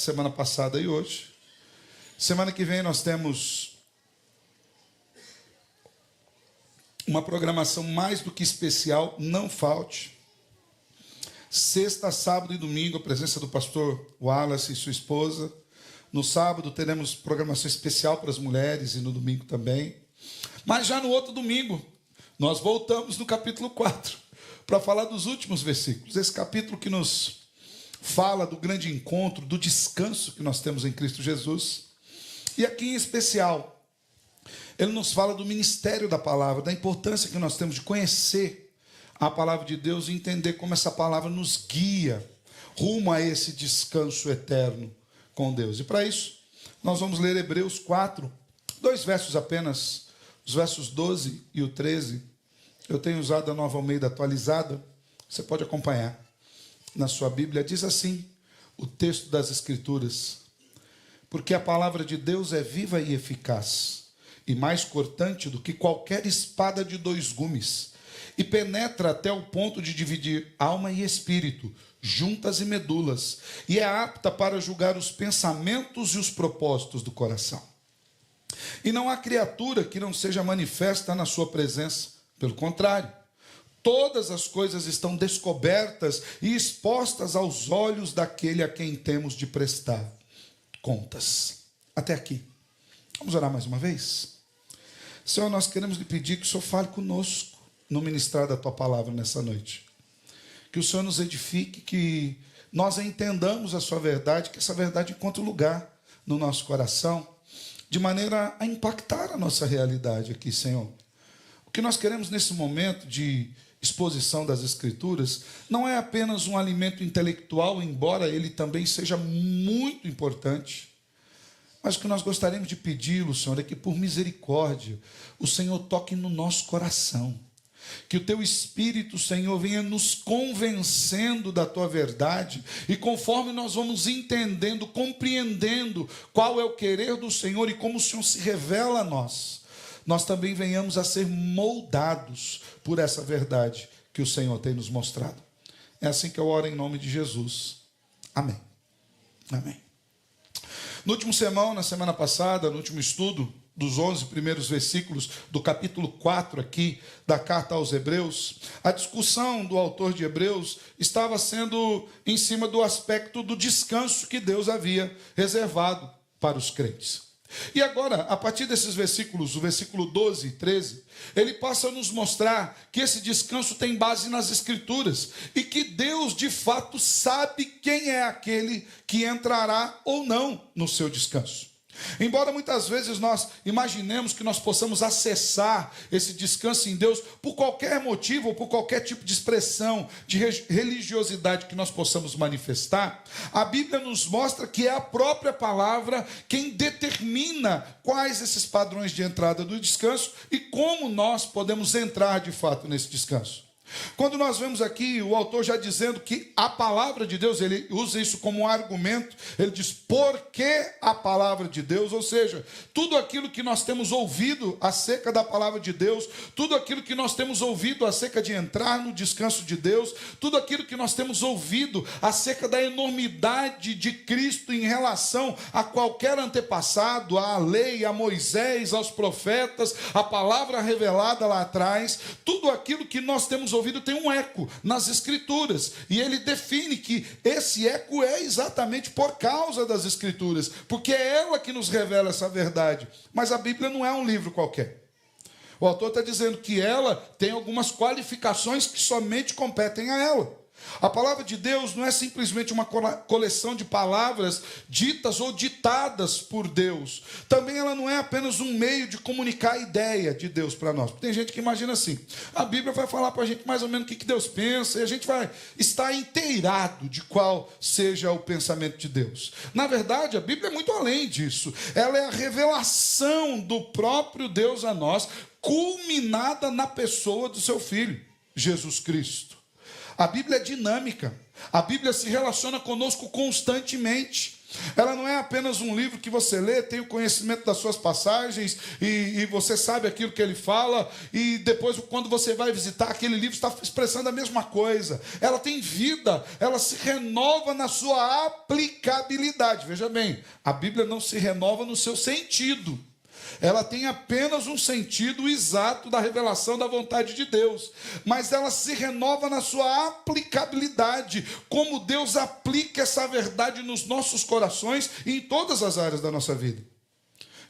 semana passada e hoje. Semana que vem nós temos uma programação mais do que especial, não falte. Sexta, sábado e domingo, a presença do pastor Wallace e sua esposa. No sábado teremos programação especial para as mulheres e no domingo também. Mas já no outro domingo, nós voltamos no capítulo 4 para falar dos últimos versículos. Esse capítulo que nos fala do grande encontro, do descanso que nós temos em Cristo Jesus. E aqui em especial, ele nos fala do ministério da palavra, da importância que nós temos de conhecer a palavra de Deus e entender como essa palavra nos guia rumo a esse descanso eterno com Deus. E para isso, nós vamos ler Hebreus 4, 2 versos apenas, os versos 12 e o 13. Eu tenho usado a Nova Almeida atualizada, você pode acompanhar na sua Bíblia. Diz assim o texto das Escrituras: porque a palavra de Deus é viva e eficaz, e mais cortante do que qualquer espada de 2 gumes, e penetra até o ponto de dividir alma e espírito, juntas e medulas, e é apta para julgar os pensamentos e os propósitos do coração. E não há criatura que não seja manifesta na sua presença. Pelo contrário, todas as coisas estão descobertas e expostas aos olhos daquele a quem temos de prestar contas. Até aqui. Vamos orar mais uma vez? Senhor, nós queremos lhe pedir que o Senhor fale conosco no ministrar da Tua palavra nessa noite. Que o Senhor nos edifique, que nós entendamos a Sua verdade, que essa verdade encontre lugar no nosso coração, de maneira a impactar a nossa realidade aqui, Senhor. O que nós queremos nesse momento de exposição das Escrituras não é apenas um alimento intelectual, embora ele também seja muito importante, mas o que nós gostaríamos de pedi-lo, Senhor, é que por misericórdia o Senhor toque no nosso coração, que o Teu Espírito, Senhor, venha nos convencendo da Tua verdade, e conforme nós vamos entendendo, compreendendo qual é o querer do Senhor e como o Senhor se revela a nós também venhamos a ser moldados por essa verdade que o Senhor tem nos mostrado. É assim que eu oro em nome de Jesus. Amém. Amém. No último sermão, na semana passada, no último estudo dos 11 primeiros versículos do capítulo 4 aqui da carta aos Hebreus, a discussão do autor de Hebreus estava sendo em cima do aspecto do descanso que Deus havia reservado para os crentes. E agora, a partir desses versículos, o versículo 12 e 13, ele passa a nos mostrar que esse descanso tem base nas Escrituras e que Deus, de fato, sabe quem é aquele que entrará ou não no seu descanso. Embora muitas vezes nós imaginemos que nós possamos acessar esse descanso em Deus por qualquer motivo ou por qualquer tipo de expressão de religiosidade que nós possamos manifestar, a Bíblia nos mostra que é a própria palavra quem determina quais esses padrões de entrada do descanso e como nós podemos entrar de fato nesse descanso. Quando nós vemos aqui o autor já dizendo que a palavra de Deus, ele usa isso como um argumento, ele diz, porque a palavra de Deus, ou seja, tudo aquilo que nós temos ouvido acerca da palavra de Deus, tudo aquilo que nós temos ouvido acerca de entrar no descanso de Deus, tudo aquilo que nós temos ouvido acerca da enormidade de Cristo em relação a qualquer antepassado, à lei, a Moisés, aos profetas, a palavra revelada lá atrás, tudo aquilo que nós temos ouvido tem um eco nas Escrituras, e ele define que esse eco é exatamente por causa das Escrituras, porque é ela que nos revela essa verdade. Mas a Bíblia não é um livro qualquer. O autor está dizendo que ela tem algumas qualificações que somente competem a ela. A palavra de Deus não é simplesmente uma coleção de palavras ditas ou ditadas por Deus. Também ela não é apenas um meio de comunicar a ideia de Deus para nós. Tem gente que imagina assim, a Bíblia vai falar para a gente mais ou menos o que Deus pensa, e a gente vai estar inteirado de qual seja o pensamento de Deus. Na verdade, a Bíblia é muito além disso. Ela é a revelação do próprio Deus a nós, culminada na pessoa do seu Filho, Jesus Cristo. A Bíblia é dinâmica. A Bíblia se relaciona conosco constantemente. Ela não é apenas um livro que você lê, tem o conhecimento das suas passagens e você sabe aquilo que ele fala, e depois, quando você vai visitar, aquele livro está expressando a mesma coisa. Ela tem vida, ela se renova na sua aplicabilidade. Veja bem, a Bíblia não se renova no seu sentido. Ela tem apenas um sentido exato da revelação da vontade de Deus, mas ela se renova na sua aplicabilidade, como Deus aplica essa verdade nos nossos corações e em todas as áreas da nossa vida.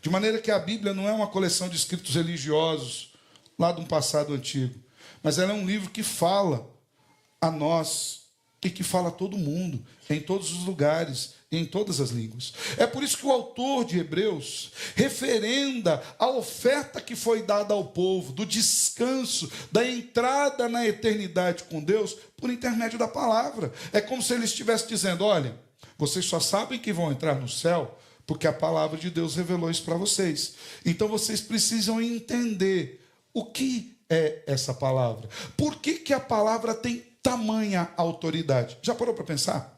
De maneira que a Bíblia não é uma coleção de escritos religiosos lá de um passado antigo, mas ela é um livro que fala a nós e que fala a todo mundo, em todos os lugares, em todas as línguas. É por isso que o autor de Hebreus referenda a oferta que foi dada ao povo, do descanso, da entrada na eternidade com Deus, por intermédio da palavra. É como se ele estivesse dizendo: olha, vocês só sabem que vão entrar no céu porque a palavra de Deus revelou isso para vocês. Então vocês precisam entender o que é essa palavra. Por que a palavra tem tamanha autoridade? Já parou para pensar?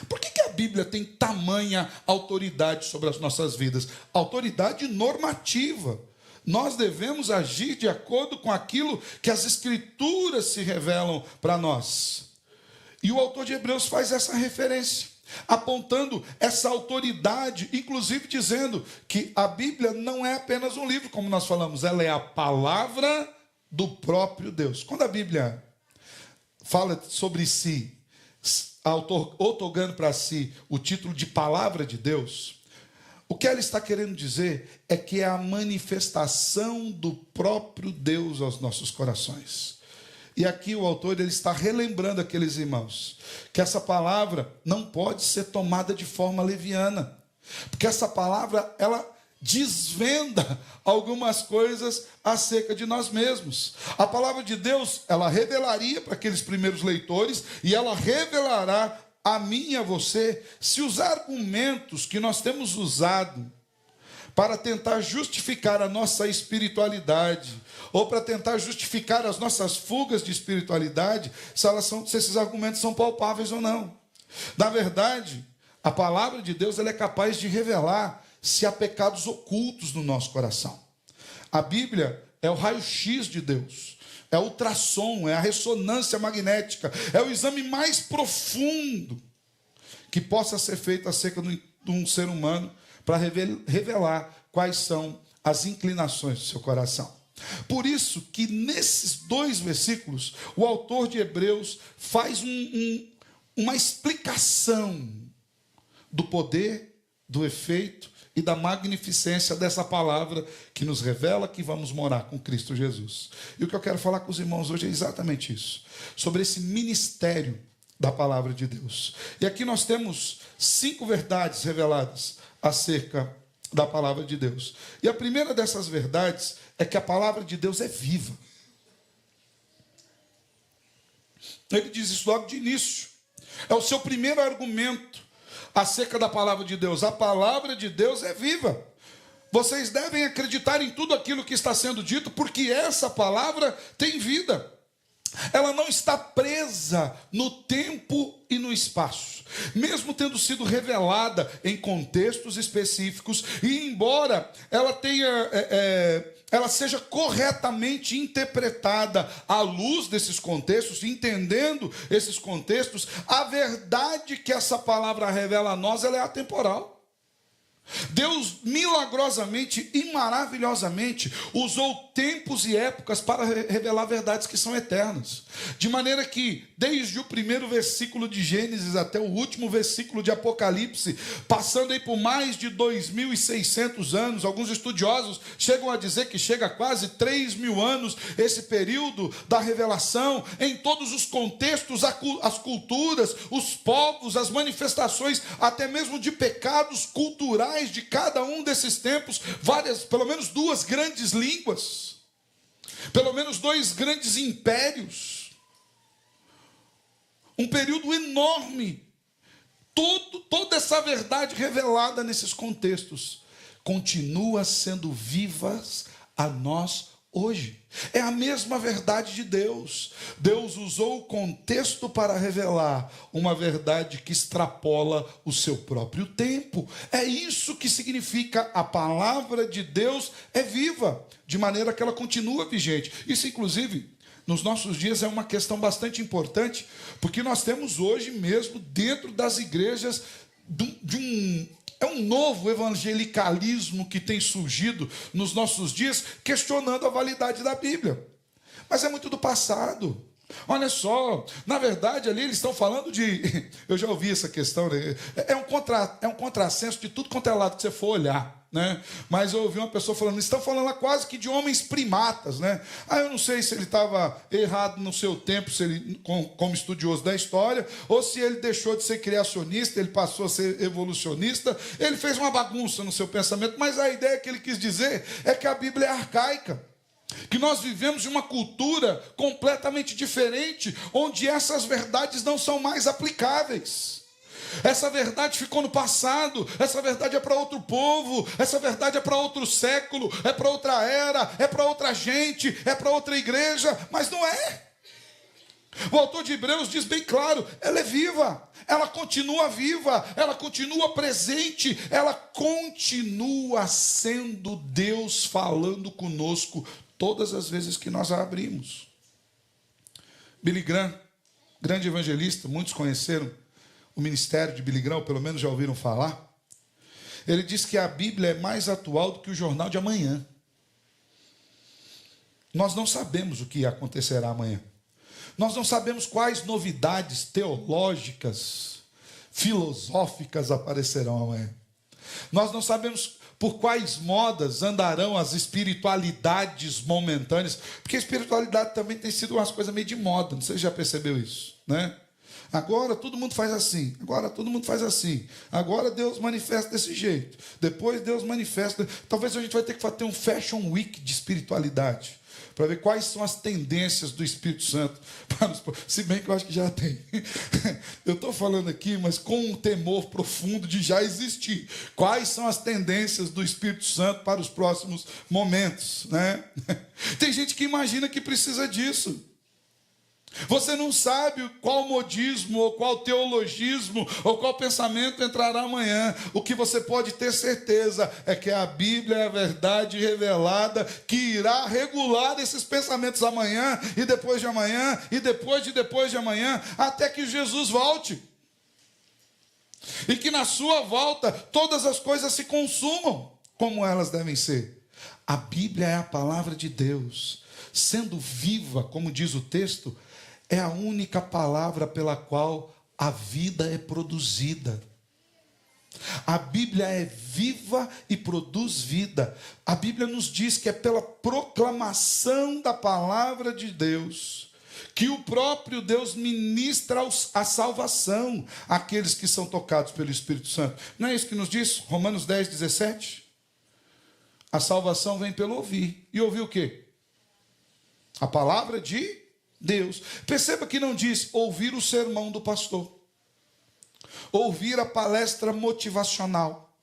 Por que a Bíblia tem tamanha autoridade sobre as nossas vidas? Autoridade normativa. Nós devemos agir de acordo com aquilo que as Escrituras se revelam para nós. E o autor de Hebreus faz essa referência, apontando essa autoridade, inclusive dizendo que a Bíblia não é apenas um livro, como nós falamos, ela é a palavra do próprio Deus. Quando a Bíblia fala sobre si, otorgando para si o título de palavra de Deus, o que ela está querendo dizer é que é a manifestação do próprio Deus aos nossos corações. E aqui o autor ele está relembrando aqueles irmãos que essa palavra não pode ser tomada de forma leviana, porque essa palavra ela desvenda algumas coisas acerca de nós mesmos. A palavra de Deus, ela revelaria para aqueles primeiros leitores, e ela revelará a mim e a você, se os argumentos que nós temos usado para tentar justificar a nossa espiritualidade, ou para tentar justificar as nossas fugas de espiritualidade, se esses argumentos são palpáveis ou não. Na verdade, a palavra de Deus ela é capaz de revelar se há pecados ocultos no nosso coração. A Bíblia é o raio-x de Deus, é o ultrassom, é a ressonância magnética, é o exame mais profundo que possa ser feito acerca de um ser humano para revelar quais são as inclinações do seu coração. Por isso que nesses 2 versículos, o autor de Hebreus faz uma explicação do poder, do efeito e da magnificência dessa palavra que nos revela que vamos morar com Cristo Jesus. E o que eu quero falar com os irmãos hoje é exatamente isso, sobre esse ministério da palavra de Deus. E aqui nós temos 5 verdades reveladas acerca da palavra de Deus. E a primeira dessas verdades é que a palavra de Deus é viva. Ele diz isso logo de início. É o seu primeiro argumento acerca da palavra de Deus. A palavra de Deus é viva. Vocês devem acreditar em tudo aquilo que está sendo dito, porque essa palavra tem vida. Ela não está presa no tempo e no espaço, mesmo tendo sido revelada em contextos específicos, e embora ela ela seja corretamente interpretada à luz desses contextos, entendendo esses contextos, a verdade que essa palavra revela a nós, ela é atemporal. Deus milagrosamente e maravilhosamente usou tempos e épocas para revelar verdades que são eternas. De maneira que, desde o primeiro versículo de Gênesis até o último versículo de Apocalipse, passando aí por mais de 2.600 anos, alguns estudiosos chegam a dizer que chega a quase 3.000 anos, esse período da revelação, em todos os contextos, as culturas, os povos, as manifestações, até mesmo de pecados culturais de cada um desses tempos, pelo menos 2 grandes línguas, pelo menos 2 grandes impérios, um período enorme. Toda essa verdade revelada nesses contextos continua sendo vivas a nós hoje. É a mesma verdade de Deus. Deus usou o contexto para revelar uma verdade que extrapola o seu próprio tempo. É isso que significa a palavra de Deus é viva, de maneira que ela continua vigente. Isso, inclusive, nos nossos dias é uma questão bastante importante, porque nós temos hoje mesmo, dentro das igrejas, é um novo evangelicalismo que tem surgido nos nossos dias, questionando a validade da Bíblia. Mas é muito do passado. Olha só, na verdade ali eles estão falando de... Eu já ouvi essa questão, né? É um contrassenso de tudo quanto é lado que você for olhar, né? Mas eu ouvi uma pessoa falando, eles estão falando lá quase que de homens primatas, né? Eu não sei se ele estava errado no seu tempo, se ele, como estudioso da história, ou se ele deixou de ser criacionista, ele passou a ser evolucionista, ele fez uma bagunça no seu pensamento, mas a ideia que ele quis dizer é que a Bíblia é arcaica, que nós vivemos em uma cultura completamente diferente, onde essas verdades não são mais aplicáveis. Essa verdade ficou no passado, essa verdade é para outro povo, essa verdade é para outro século, é para outra era, é para outra gente, é para outra igreja, mas não é. O autor de Hebreus diz bem claro, ela é viva, ela continua presente, ela continua sendo Deus falando conosco todas as vezes que nós a abrimos. Billy Graham, grande evangelista, muitos conheceram o ministério de Billy Graham, ou pelo menos já ouviram falar. Ele diz que a Bíblia é mais atual do que o jornal de amanhã. Nós não sabemos o que acontecerá amanhã. Nós não sabemos quais novidades teológicas, filosóficas aparecerão amanhã. Nós não sabemos por quais modas andarão as espiritualidades momentâneas, porque a espiritualidade também tem sido umas coisas meio de moda, não sei se já percebeu isso, né? Agora todo mundo faz assim, agora Deus manifesta desse jeito, depois Deus manifesta, talvez a gente vai ter que ter um Fashion Week de espiritualidade, para ver quais são as tendências do Espírito Santo, se bem que eu acho que já tem. Eu estou falando aqui, mas com um temor profundo de já existir. Quais são as tendências do Espírito Santo para os próximos momentos, né? Tem gente que imagina que precisa disso. Você não sabe qual modismo, ou qual teologismo, ou qual pensamento entrará amanhã. O que você pode ter certeza é que a Bíblia é a verdade revelada que irá regular esses pensamentos amanhã, e depois de amanhã, e depois de amanhã, até que Jesus volte. E que na sua volta todas as coisas se consumam como elas devem ser. A Bíblia é a palavra de Deus, sendo viva, como diz o texto, é a única palavra pela qual a vida é produzida. A Bíblia é viva e produz vida. A Bíblia nos diz que é pela proclamação da palavra de Deus que o próprio Deus ministra a salvação àqueles que são tocados pelo Espírito Santo. Não é isso que nos diz Romanos 10, 17? A salvação vem pelo ouvir. E ouvir o quê? A palavra de Deus. Perceba que não diz ouvir o sermão do pastor, ouvir a palestra motivacional,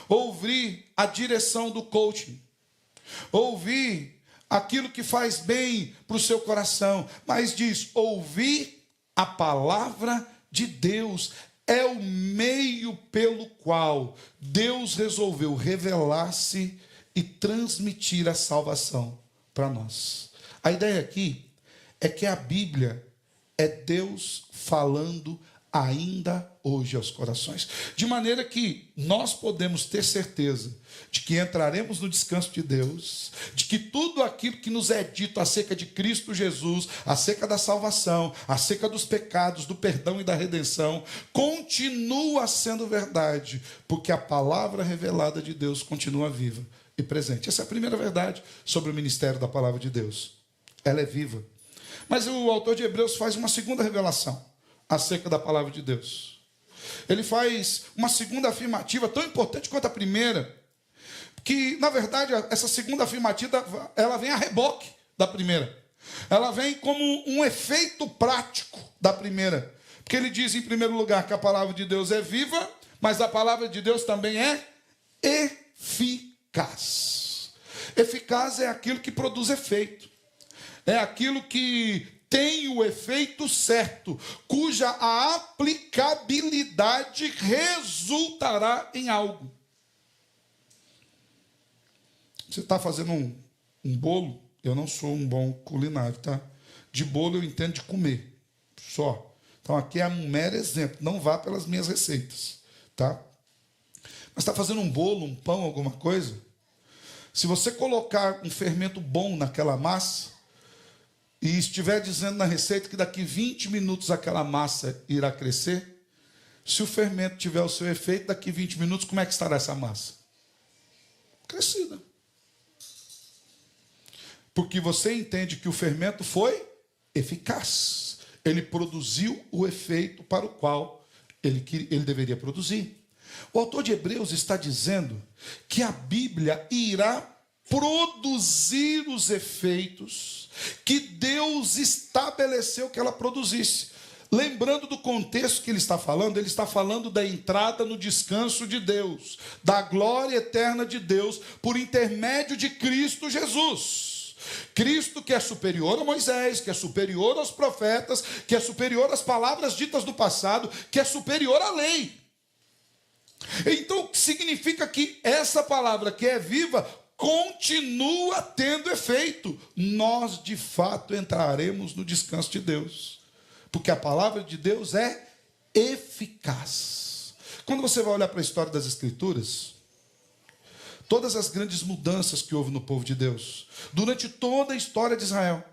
ouvir a direção do coaching, ouvir aquilo que faz bem para o seu coração, mas diz ouvir a palavra de Deus. É o meio pelo qual Deus resolveu revelar-se e transmitir a salvação para nós. A ideia aqui é que a Bíblia é Deus falando ainda hoje aos corações. De maneira que nós podemos ter certeza de que entraremos no descanso de Deus, de que tudo aquilo que nos é dito acerca de Cristo Jesus, acerca da salvação, acerca dos pecados, do perdão e da redenção, continua sendo verdade, porque a palavra revelada de Deus continua viva e presente. Essa é a primeira verdade sobre o ministério da palavra de Deus. Ela é viva. Mas o autor de Hebreus faz uma segunda revelação acerca da palavra de Deus. Ele faz uma segunda afirmativa tão importante quanto a primeira, que, na verdade, essa segunda afirmativa, ela vem a reboque da primeira. Ela vem como um efeito prático da primeira. Porque ele diz, em primeiro lugar, que a palavra de Deus é viva, mas a palavra de Deus também é eficaz. Eficaz é aquilo que produz efeito. É aquilo que tem o efeito certo, cuja a aplicabilidade resultará em algo. Você está fazendo um bolo, eu não sou um bom culinário, tá? De bolo eu entendo de comer, só. Então aqui é um mero exemplo, não vá pelas minhas receitas, tá? Mas está fazendo um bolo, um pão, alguma coisa, se você colocar um fermento bom naquela massa, e estiver dizendo na receita que daqui 20 minutos aquela massa irá crescer, se o fermento tiver o seu efeito, daqui 20 minutos, como é que estará essa massa? Crescida. Porque você entende que o fermento foi eficaz. Ele produziu o efeito para o qual ele deveria produzir. O autor de Hebreus está dizendo que a Bíblia irá produzir os efeitos que Deus estabeleceu que ela produzisse. Lembrando do contexto que ele está falando da entrada no descanso de Deus, da glória eterna de Deus, por intermédio de Cristo Jesus. Cristo que é superior a Moisés, que é superior aos profetas, que é superior às palavras ditas do passado, que é superior à lei. Então, significa que essa palavra que é viva continua tendo efeito. Nós, de fato, entraremos no descanso de Deus, porque a palavra de Deus é eficaz. Quando você vai olhar para a história das Escrituras, todas as grandes mudanças que houve no povo de Deus, durante toda a história de Israel,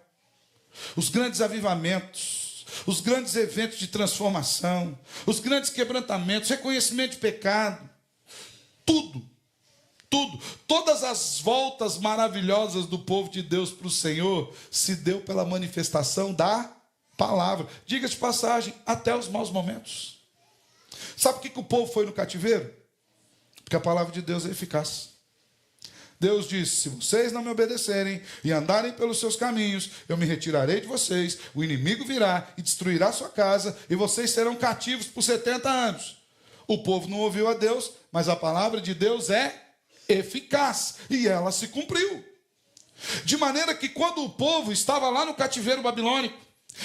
os grandes avivamentos, os grandes eventos de transformação, os grandes quebrantamentos, reconhecimento de pecado, tudo, todas as voltas maravilhosas do povo de Deus para o Senhor se deu pela manifestação da palavra. Diga de passagem, até os maus momentos. Sabe por que o povo foi no cativeiro? Porque a palavra de Deus é eficaz. Deus disse: se vocês não me obedecerem e andarem pelos seus caminhos, eu me retirarei de vocês, o inimigo virá e destruirá sua casa, e vocês serão cativos por 70 anos. O povo não ouviu a Deus, mas a palavra de Deus é eficaz, e ela se cumpriu. De maneira que quando o povo estava lá no cativeiro babilônico,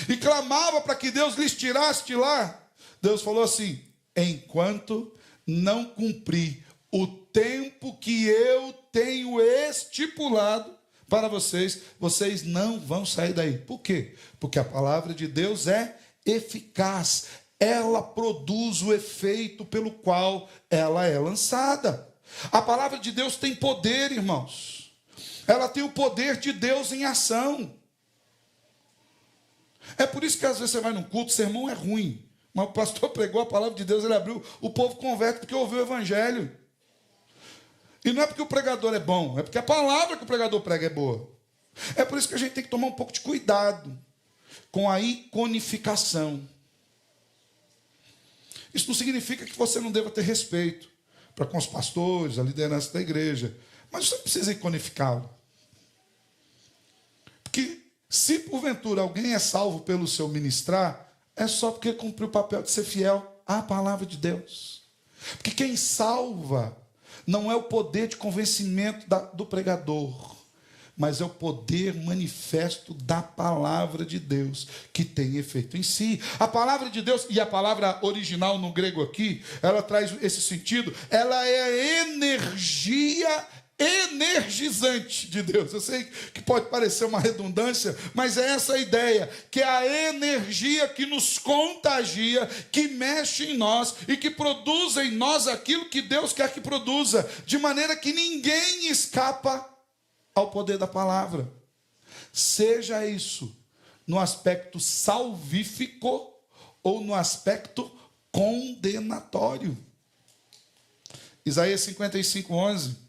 e clamava para que Deus lhes tirasse de lá, Deus falou assim: enquanto não cumprir o tempo que eu tenho estipulado para vocês, vocês não vão sair daí. Por quê? Porque a palavra de Deus é eficaz. Ela produz o efeito pelo qual ela é lançada. A palavra de Deus tem poder, irmãos. Ela tem o poder de Deus em ação. É por isso que às vezes você vai num culto, o sermão é ruim, mas o pastor pregou a palavra de Deus, ele abriu, o povo converte porque ouviu o evangelho. E não é porque o pregador é bom, é porque a palavra que o pregador prega é boa. É por isso que a gente tem que tomar um pouco de cuidado com a iconificação. Isso não significa que você não deva ter respeito para com os pastores, a liderança da igreja, mas você não precisa iconificá-lo. Porque se porventura alguém é salvo pelo seu ministrar, é só porque cumpriu o papel de ser fiel à palavra de Deus. Porque quem salva não é o poder de convencimento do pregador, mas é o poder manifesto da palavra de Deus, que tem efeito em si. A palavra de Deus, e a palavra original no grego aqui, ela traz esse sentido, ela é a energia energizante de Deus. Eu sei que pode parecer uma redundância, mas é essa a ideia, que é a energia que nos contagia, que mexe em nós e que produz em nós aquilo que Deus quer que produza, de maneira que ninguém escapa ao poder da palavra. Seja isso no aspecto salvífico ou no aspecto condenatório. Isaías 55:11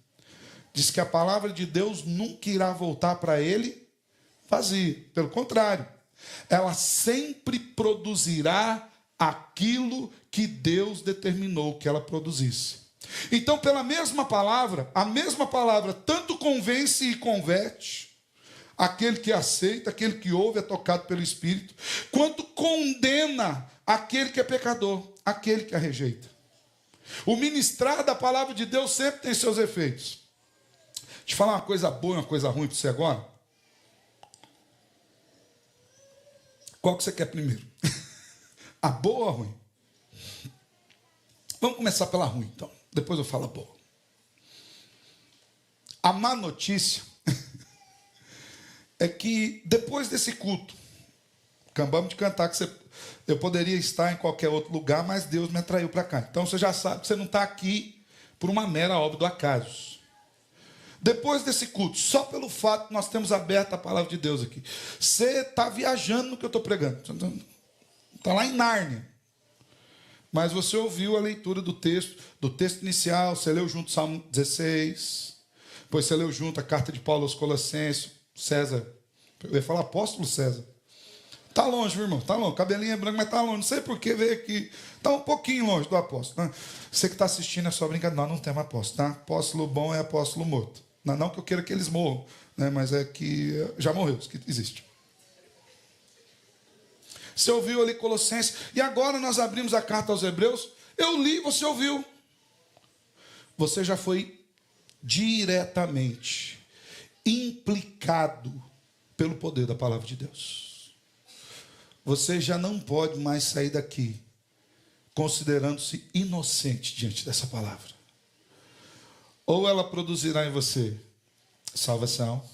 diz que a palavra de Deus nunca irá voltar para ele vazia. Pelo contrário, ela sempre produzirá aquilo que Deus determinou que ela produzisse. Então, pela mesma palavra, a mesma palavra tanto convence e converte aquele que aceita, aquele que ouve, é tocado pelo Espírito, quanto condena aquele que é pecador, aquele que a rejeita. O ministrar da palavra de Deus sempre tem seus efeitos. Te falar uma coisa boa e uma coisa ruim para você agora. Qual que você quer primeiro? A boa ou a ruim? Vamos começar pela ruim, então. Depois eu falo a boa. A má notícia é que depois desse culto, acabamos de cantar que eu poderia estar em qualquer outro lugar, mas Deus me atraiu para cá. Então você já sabe que você não está aqui por uma mera obra do acaso. Depois desse culto, só pelo fato que nós temos aberto a palavra de Deus aqui, você está viajando no que eu estou pregando. Está lá em Nárnia. Mas você ouviu a leitura do texto inicial, você leu junto o Salmo 16, depois você leu junto a carta de Paulo aos Colossenses, César, eu ia falar apóstolo César. Está longe, meu irmão, está longe, cabelinho é branco, mas está longe, não sei por que veio aqui, está um pouquinho longe do apóstolo. Né? Você que está assistindo é só brincadeira, nós não temos apóstolo, tá? Apóstolo bom é apóstolo morto. Não que eu queira que eles morram, né? Mas é que já morreu, que existe. Você ouviu ali Colossenses, e agora nós abrimos a carta aos Hebreus, eu li, você ouviu. Você já foi diretamente implicado pelo poder da palavra de Deus. Você já não pode mais sair daqui considerando-se inocente diante dessa palavra. Ou ela produzirá em você salvação,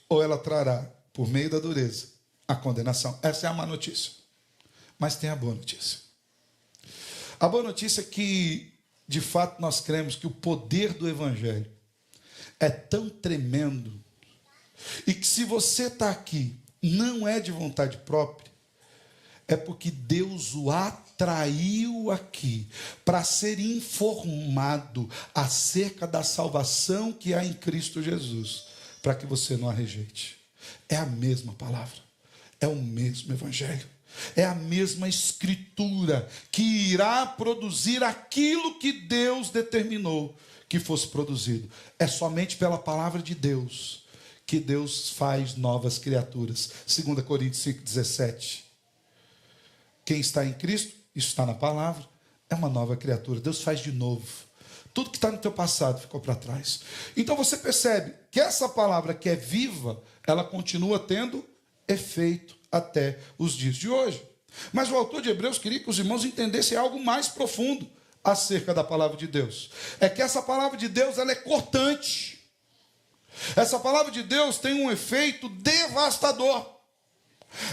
ou ela trará, por meio da dureza, a condenação. Essa é a má notícia. Mas tem a boa notícia. A boa notícia é que, de fato, nós cremos que o poder do Evangelho é tão tremendo, e que se você está aqui, não é de vontade própria, é porque Deus o atraiu aqui para ser informado acerca da salvação que há em Cristo Jesus, para que você não a rejeite. É a mesma palavra, é o mesmo Evangelho, é a mesma Escritura que irá produzir aquilo que Deus determinou que fosse produzido. É somente pela palavra de Deus que Deus faz novas criaturas. 2 Coríntios 5,17. Quem está em Cristo, isso está na palavra, é uma nova criatura. Deus faz de novo. Tudo que está no teu passado ficou para trás. Então você percebe que essa palavra que é viva, ela continua tendo efeito até os dias de hoje. Mas o autor de Hebreus queria que os irmãos entendessem algo mais profundo acerca da palavra de Deus. É que essa palavra de Deus, ela é cortante. Essa palavra de Deus tem um efeito devastador.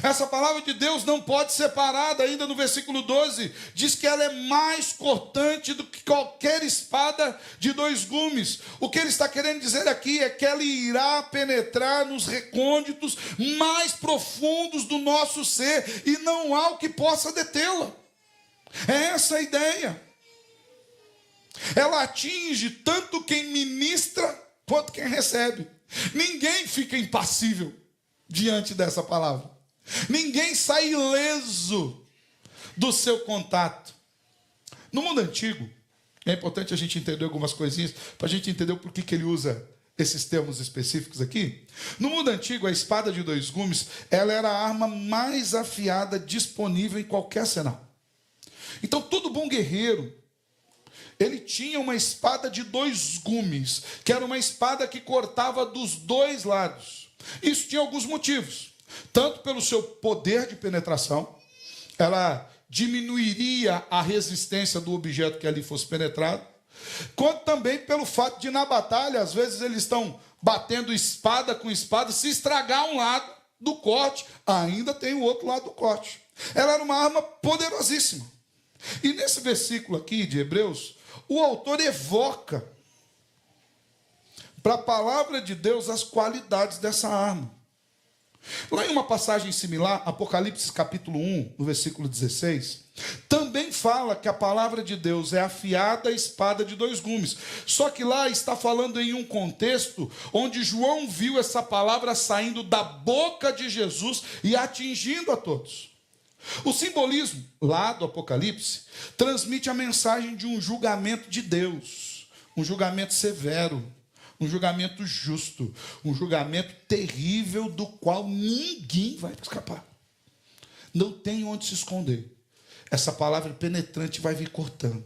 Essa palavra de Deus não pode ser parada. Ainda no versículo 12, diz que ela é mais cortante do que qualquer espada de dois gumes. O que ele está querendo dizer aqui é que ela irá penetrar nos recônditos mais profundos do nosso ser, e não há o que possa detê-la. É essa a ideia. Ela atinge tanto quem ministra quanto quem recebe. Ninguém fica impassível diante dessa palavra. Ninguém sai ileso do seu contato. No mundo antigo, é importante a gente entender algumas coisinhas, para a gente entender o porquê que ele usa esses termos específicos aqui. No mundo antigo, a espada de dois gumes, ela era a arma mais afiada disponível em qualquer arsenal. Então, todo bom guerreiro, ele tinha uma espada de dois gumes, que era uma espada que cortava dos dois lados. Isso tinha alguns motivos. Tanto pelo seu poder de penetração, ela diminuiria a resistência do objeto que ali fosse penetrado, quanto também pelo fato de, na batalha, às vezes eles estão batendo espada com espada, se estragar um lado do corte, ainda tem o outro lado do corte. Ela era uma arma poderosíssima. E nesse versículo aqui de Hebreus, o autor evoca para a palavra de Deus as qualidades dessa arma. Lá em uma passagem similar, Apocalipse capítulo 1, no versículo 16, também fala que a palavra de Deus é afiada espada de dois gumes. Só que lá está falando em um contexto onde João viu essa palavra saindo da boca de Jesus e atingindo a todos. O simbolismo lá do Apocalipse transmite a mensagem de um julgamento de Deus, um julgamento severo, um julgamento justo, um julgamento terrível do qual ninguém vai escapar. Não tem onde se esconder. Essa palavra penetrante vai vir cortando.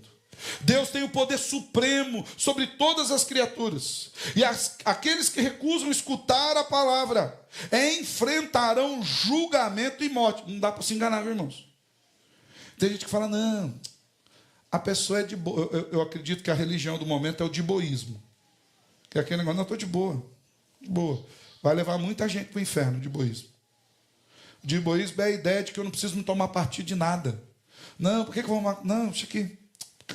Deus tem o poder supremo sobre todas as criaturas. E aqueles que recusam escutar a palavra enfrentarão julgamento e morte. Não dá para se enganar, viu, irmãos? Tem gente que fala, não, a pessoa é de boa. Eu acredito que a religião do momento é o diboísmo. Que é aquele negócio, não, estou de boa. De boa. Vai levar muita gente para o inferno, o diboísmo. O diboísmo é a ideia de que eu não preciso me tomar partido de nada. Não, por que eu vou... Não, deixa aqui.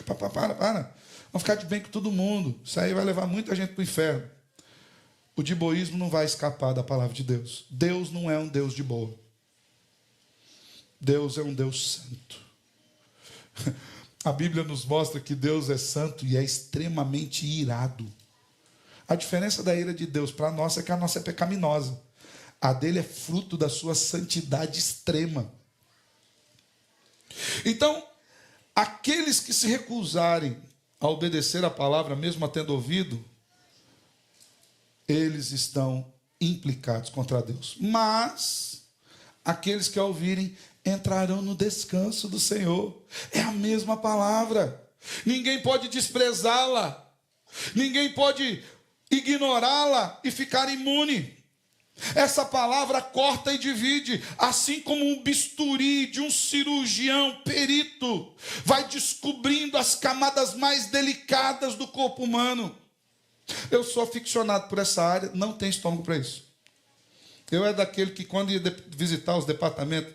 Para. Vamos ficar de bem com todo mundo. Isso aí vai levar muita gente para o inferno. O diboísmo não vai escapar da palavra de Deus. Deus não é um Deus de boa. Deus é um Deus santo. A Bíblia nos mostra que Deus é santo e é extremamente irado. A diferença da ira de Deus para a nossa é que a nossa é pecaminosa. A dele é fruto da sua santidade extrema. Então, aqueles que se recusarem a obedecer a palavra, mesmo a tendo ouvido, eles estão implicados contra Deus. Mas aqueles que a ouvirem entrarão no descanso do Senhor. É a mesma palavra. Ninguém pode desprezá-la. Ninguém pode ignorá-la e ficar imune. Essa palavra corta e divide, assim como um bisturi de um cirurgião perito vai descobrindo as camadas mais delicadas do corpo humano. Eu sou aficionado por essa área, não tenho estômago para isso. Eu era daquele que, quando ia visitar os departamentos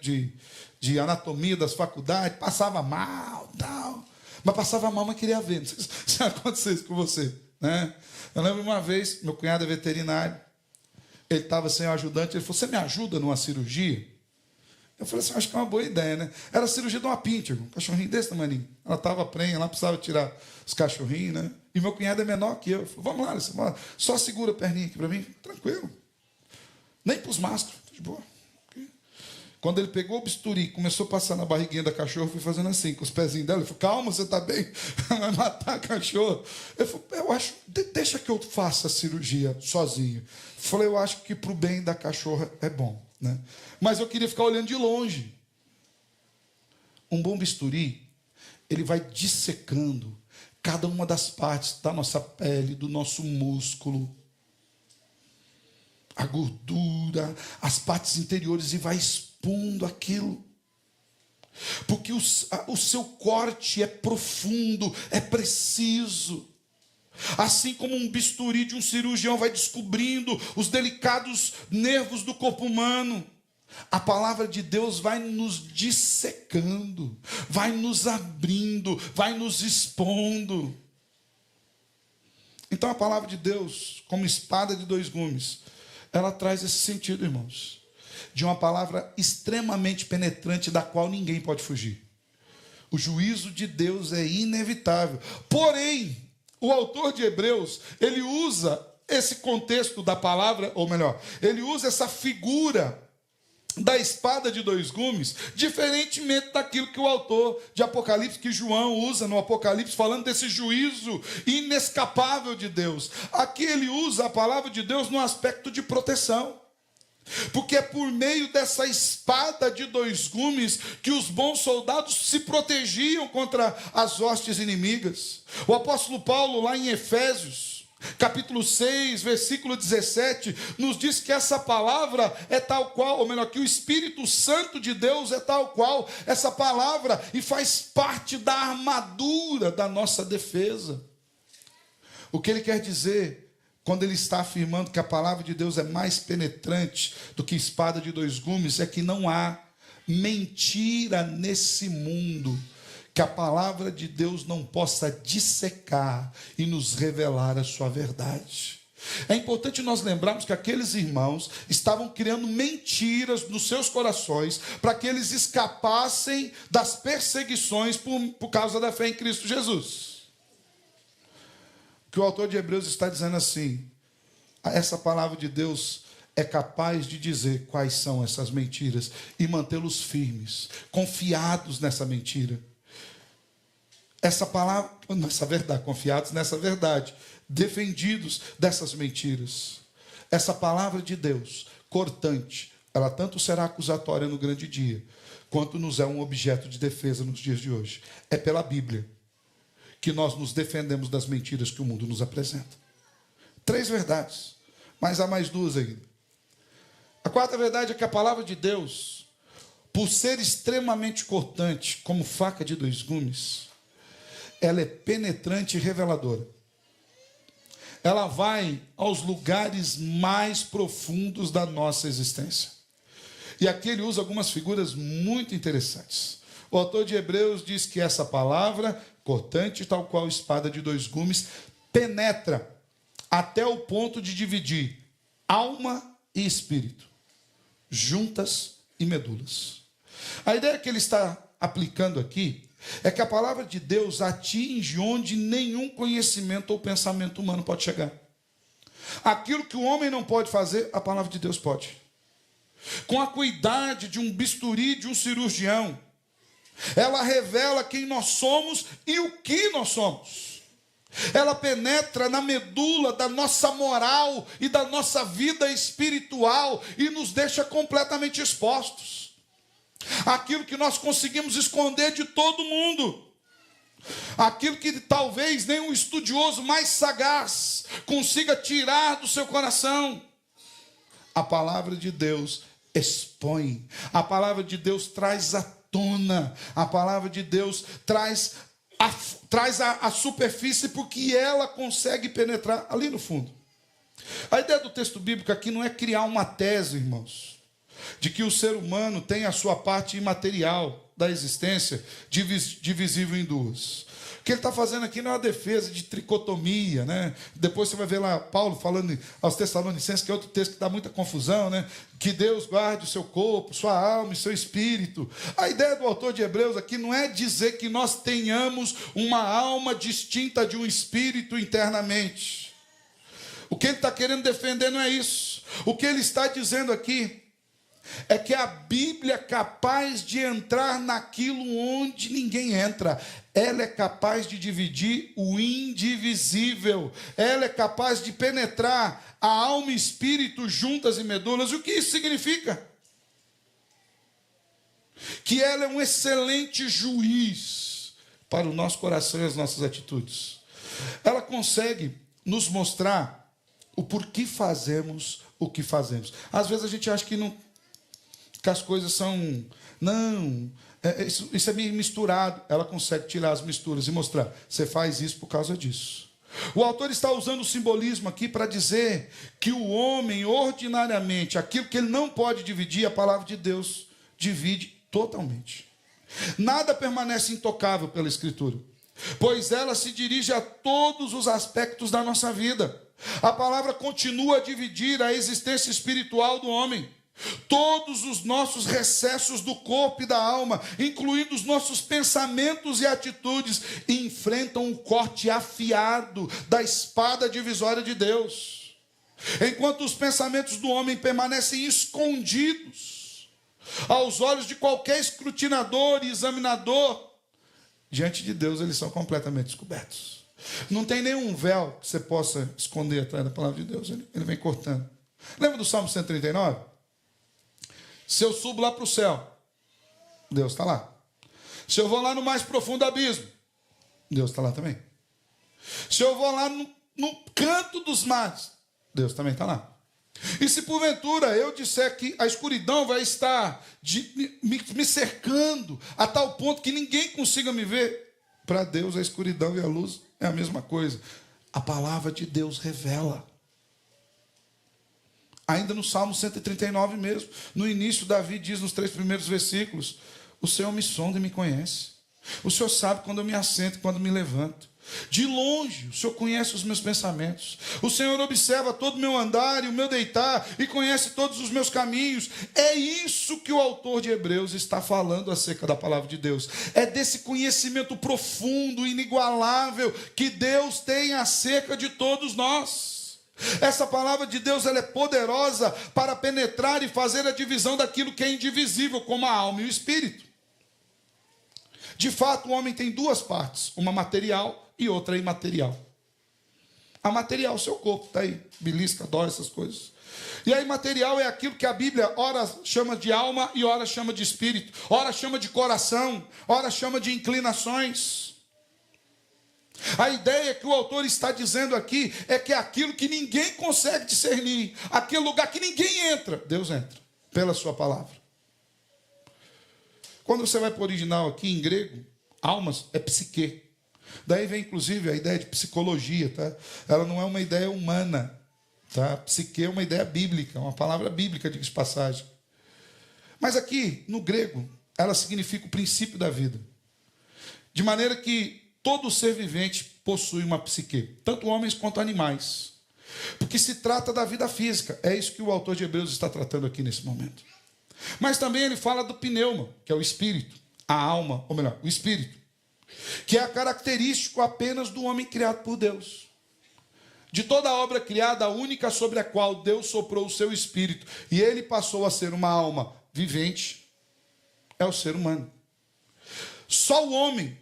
de anatomia das faculdades, passava mal, tal. Mas passava mal, mas queria ver. Não sei se aconteceu isso com você, né? Eu lembro uma vez, meu cunhado é veterinário, ele estava sem o ajudante, ele falou, você me ajuda numa cirurgia? Eu falei assim, acho que é uma boa ideia, né? Era a cirurgia de uma pincher, um cachorrinho desse tamanho. Ela estava prenha, ela precisava tirar os cachorrinhos, né? E meu cunhado é menor que eu. Falei, vamos lá, Alessandro, só segura a perninha aqui para mim, tranquilo. Nem para os mastros, de boa. Quando ele pegou o bisturi, começou a passar na barriguinha da cachorra, eu fui fazendo assim, com os pezinhos dela. Ele falou, calma, você está bem? Vai matar a cachorra. Eu falei, eu acho, deixa que eu faça a cirurgia sozinho. Eu falei, eu acho que para o bem da cachorra é bom, né? Mas eu queria ficar olhando de longe. Um bom bisturi, ele vai dissecando cada uma das partes da nossa pele, do nosso músculo, a gordura, as partes interiores, e vai expondo aquilo. Porque o seu corte é profundo, é preciso. Assim como um bisturi de um cirurgião vai descobrindo os delicados nervos do corpo humano, a palavra de Deus vai nos dissecando, vai nos abrindo, vai nos expondo. Então a palavra de Deus, como espada de dois gumes, ela traz esse sentido, irmãos, de uma palavra extremamente penetrante da qual ninguém pode fugir. O juízo de Deus é inevitável. Porém, o autor de Hebreus, ele usa esse contexto da palavra, ou melhor, ele usa essa figura da espada de dois gumes, diferentemente daquilo que o autor de Apocalipse, que João usa no Apocalipse, falando desse juízo inescapável de Deus. Aqui ele usa a palavra de Deus no aspecto de proteção. Porque é por meio dessa espada de dois gumes que os bons soldados se protegiam contra as hostes inimigas. O apóstolo Paulo, lá em Efésios, capítulo 6, versículo 17, nos diz que essa palavra é tal qual, ou melhor, que o Espírito Santo de Deus é tal qual essa palavra e faz parte da armadura da nossa defesa. O que ele quer dizer quando ele está afirmando que a palavra de Deus é mais penetrante do que espada de dois gumes, é que não há mentira nesse mundo que a palavra de Deus não possa dissecar e nos revelar a sua verdade. É importante nós lembrarmos que aqueles irmãos estavam criando mentiras nos seus corações para que eles escapassem das perseguições por causa da fé em Cristo Jesus. Que o autor de Hebreus está dizendo assim, essa palavra de Deus é capaz de dizer quais são essas mentiras e mantê-los firmes, confiados nessa mentira. Essa palavra, nessa verdade, confiados nessa verdade, defendidos dessas mentiras. Essa palavra de Deus, cortante, ela tanto será acusatória no grande dia, quanto nos é um objeto de defesa nos dias de hoje. É pela Bíblia que nós nos defendemos das mentiras que o mundo nos apresenta. 3 verdades, mas há mais 2 ainda. A 4ª verdade é que a palavra de Deus, por ser extremamente cortante, como faca de 2 gumes, ela é penetrante e reveladora. Ela vai aos lugares mais profundos da nossa existência. E aqui ele usa algumas figuras muito interessantes. O autor de Hebreus diz que essa palavra, cortante, tal qual espada de 2 gumes, penetra até o ponto de dividir alma e espírito, juntas e medulas. A ideia que ele está aplicando aqui é que a palavra de Deus atinge onde nenhum conhecimento ou pensamento humano pode chegar. Aquilo que o homem não pode fazer, a palavra de Deus pode. Com a acuidade de um bisturi, de um cirurgião, ela revela quem nós somos e o que nós somos. Ela penetra na medula da nossa moral e da nossa vida espiritual e nos deixa completamente expostos. Aquilo que nós conseguimos esconder de todo mundo. Aquilo que talvez nem um estudioso mais sagaz consiga tirar do seu coração. A palavra de Deus expõe. A palavra de Deus traz à tona. A palavra de Deus traz a superfície, porque ela consegue penetrar ali no fundo. A ideia do texto bíblico aqui não é criar uma tese, irmãos, de que o ser humano tem a sua parte imaterial da existência divisível em 2. O que ele está fazendo aqui não é uma defesa de tricotomia, né? Depois você vai ver lá Paulo falando aos Tessalonicenses, que é outro texto que dá muita confusão, né? Que Deus guarde o seu corpo, sua alma e seu espírito. A ideia do autor de Hebreus aqui não é dizer que nós tenhamos uma alma distinta de um espírito internamente. O que ele está querendo defender não é isso. O que ele está dizendo aqui é que a Bíblia é capaz de entrar naquilo onde ninguém entra. Ela é capaz de dividir o indivisível. Ela é capaz de penetrar a alma e espírito juntas e medulas. E o que isso significa? Que ela é um excelente juiz para o nosso coração e as nossas atitudes. Ela consegue nos mostrar o porquê fazemos o que fazemos. Às vezes a gente acha que as coisas são... Não, isso é meio misturado. Ela consegue tirar as misturas e mostrar. Você faz isso por causa disso. O autor está usando o simbolismo aqui para dizer que o homem, ordinariamente, aquilo que ele não pode dividir, a palavra de Deus divide totalmente. Nada permanece intocável pela Escritura, pois ela se dirige a todos os aspectos da nossa vida. A palavra continua a dividir a existência espiritual do homem. Todos os nossos recessos do corpo e da alma, incluindo os nossos pensamentos e atitudes, enfrentam o corte afiado da espada divisória de Deus. Enquanto os pensamentos do homem permanecem escondidos aos olhos de qualquer escrutinador e examinador, diante de Deus eles são completamente descobertos. Não tem nenhum véu que você possa esconder atrás da palavra de Deus. Ele vem cortando. Lembra do Salmo 139? Se eu subo lá para o céu, Deus está lá. Se eu vou lá no mais profundo abismo, Deus está lá também. Se eu vou lá no canto dos mares, Deus também está lá. E se porventura eu disser que a escuridão vai estar me cercando a tal ponto que ninguém consiga me ver, para Deus a escuridão e a luz é a mesma coisa. A palavra de Deus revela. Ainda no Salmo 139 mesmo, no início, Davi diz nos 3 primeiros versículos: o Senhor me sonda e me conhece. O Senhor sabe quando eu me assento e quando me levanto. De longe, o Senhor conhece os meus pensamentos. O Senhor observa todo o meu andar e o meu deitar e conhece todos os meus caminhos. É isso que o autor de Hebreus está falando acerca da palavra de Deus. É desse conhecimento profundo, inigualável, que Deus tem acerca de todos nós. Essa palavra de Deus, ela é poderosa para penetrar e fazer a divisão daquilo que é indivisível, como a alma e o espírito. De fato, o homem tem 2 partes, uma material e outra imaterial. A material, o seu corpo, está aí, belisca, dói, essas coisas. E a imaterial é aquilo que a Bíblia ora chama de alma e ora chama de espírito, ora chama de coração, ora chama de inclinações. A ideia que o autor está dizendo aqui é que aquilo que ninguém consegue discernir, aquele lugar que ninguém entra, Deus entra, pela sua palavra. Quando você vai para o original aqui em grego, almas é psique. Daí vem inclusive a ideia de psicologia, tá? Ela não é uma ideia humana, tá? Psique é uma ideia bíblica, uma palavra bíblica, diga de passagem. Mas aqui, no grego, ela significa o princípio da vida. De maneira que todo ser vivente possui uma psique, tanto homens quanto animais. Porque se trata da vida física. É isso que o autor de Hebreus está tratando aqui nesse momento. Mas também ele fala do pneuma, que é o espírito, a alma, ou melhor, o espírito, que é característico apenas do homem criado por Deus. De toda a obra criada, a única sobre a qual Deus soprou o seu espírito e ele passou a ser uma alma vivente, é o ser humano. Só o homem